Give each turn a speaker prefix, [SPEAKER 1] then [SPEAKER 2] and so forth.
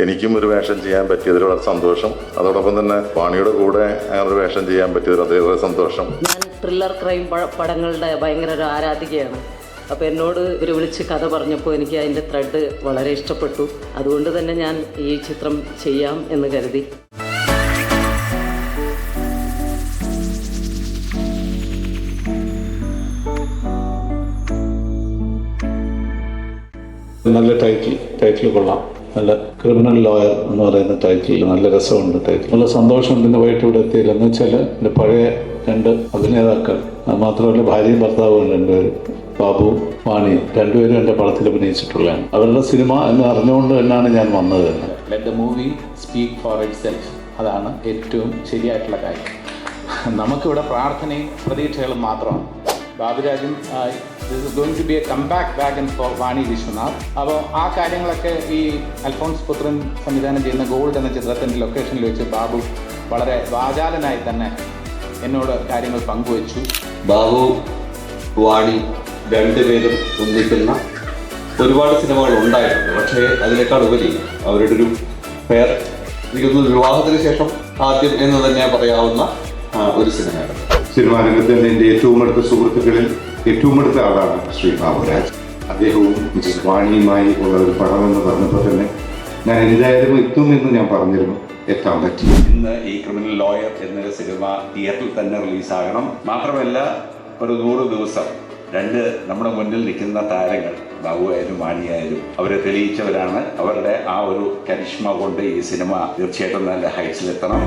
[SPEAKER 1] എനിക്കും ഒരു വേഷം ചെയ്യാൻ പറ്റിയതിൽ വളരെ സന്തോഷം. അതോടൊപ്പം തന്നെ വാണിയുടെ കൂടെ അങ്ങനെ ഒരു വേഷം ചെയ്യാൻ പറ്റിയതിൽ അതേപോലെ സന്തോഷം.
[SPEAKER 2] ഞാൻ ത്രില്ലർ ക്രൈം പടങ്ങളുടെ ഭയങ്കര ഒരു ആരാധികയാണ്. അപ്പോൾ എന്നോട് ഇവർ വിളിച്ച് കഥ പറഞ്ഞപ്പോൾ എനിക്ക് അതിൻ്റെ ത്രെഡ് വളരെ ഇഷ്ടപ്പെട്ടു. അതുകൊണ്ട് തന്നെ ഞാൻ ഈ ചിത്രം ചെയ്യാം എന്ന് കരുതി.
[SPEAKER 3] നല്ല ടൈറ്റിൽ കൊള്ളാം. നല്ല ക്രിമിനൽ ലോയർ എന്ന് പറയുന്ന ടൈറ്റിൽ നല്ല രസമുണ്ട്. ടൈറ്റിൽ നല്ല സന്തോഷം പിന്നെ വൈകിട്ട് ഇവിടെ എത്തിയില്ല. എന്ന് വെച്ചാൽ എൻ്റെ പഴയ 2 അഭിനേതാക്കൾ, അത് മാത്രമല്ല ഭാര്യയും ഭർത്താവും രണ്ടുപേരും, ബാബു വാണി, രണ്ടുപേരും എൻ്റെ പടത്തിൽ അഭിനയിച്ചിട്ടുള്ളതാണ്. അവരുടെ സിനിമ എന്ന് അറിഞ്ഞുകൊണ്ട് തന്നെയാണ് ഞാൻ വന്നത് തന്നെ.
[SPEAKER 4] Let the movie speak for itself. അതാണ് ഏറ്റവും ശരിയായിട്ടുള്ള കാര്യം. നമുക്കിവിടെ പ്രാർത്ഥനയും പ്രതീക്ഷകളും മാത്രമാണ്. ബാബുരാജും this is going to be a comeback wagon for Vani Vishwanath. അപ്പോൾ ആ കാര്യങ്ങളൊക്കെ ഈ അൽഫോൺസ് പുത്രൻ സംവിധാനം ചെയ്യുന്ന ഗോൾഡ് എന്ന ചിത്രത്തിൻ്റെ ലൊക്കേഷനിൽ വെച്ച് ബാബു വളരെ വാചാലനായി തന്നെ എന്നോട് കാര്യങ്ങൾ പങ്കുവച്ചു.
[SPEAKER 5] ബാബു വാണി രണ്ടുപേരും ഒന്നിക്കുന്ന ഒരുപാട് സിനിമകൾ ഉണ്ടായിട്ടുണ്ട്. പക്ഷേ അതിനേക്കാൾ ഉപരി അവരുടെ ഒരു ഫെയർ, എനിക്കൊന്ന് വിവാഹത്തിന് ശേഷം ആദ്യം എന്ന് തന്നെ പറയാവുന്ന ഒരു സിനിമയാണ്.
[SPEAKER 6] സിനിമാ രംഗത്ത് എൻ്റെ ഏറ്റവും അടുത്ത സുഹൃത്തുക്കളിൽ ഏറ്റവും അടുത്ത ആളാണ് ശ്രീ ബാബുരാജ്. അദ്ദേഹവും മിസ്സസ് വാണിയുമായി ഉള്ള ഒരു പടമെന്ന് പറഞ്ഞപ്പോൾ തന്നെ ഞാൻ എന്തായാലും എത്തുമെന്ന് ഞാൻ പറഞ്ഞിരുന്നു. എത്താൻ പറ്റി.
[SPEAKER 7] ഇന്ന് ഈ ക്രിമിനൽ ലോയർ എന്നൊരു സിനിമ തിയേറ്ററിൽ തന്നെ റിലീസാകണം. മാത്രമല്ല ഒരു 100 ദിവസം നമ്മുടെ മുന്നിൽ നിൽക്കുന്ന താരങ്ങൾ ബാബുവായാലും വാണിയായാലും അവരെ തെളിയിച്ചവരാണ്. അവരുടെ ആ ഒരു കരിഷ്മ കൊണ്ട് ഈ സിനിമ തീർച്ചയായിട്ടും നല്ല ഹൈറ്റ്സിലെത്തണം.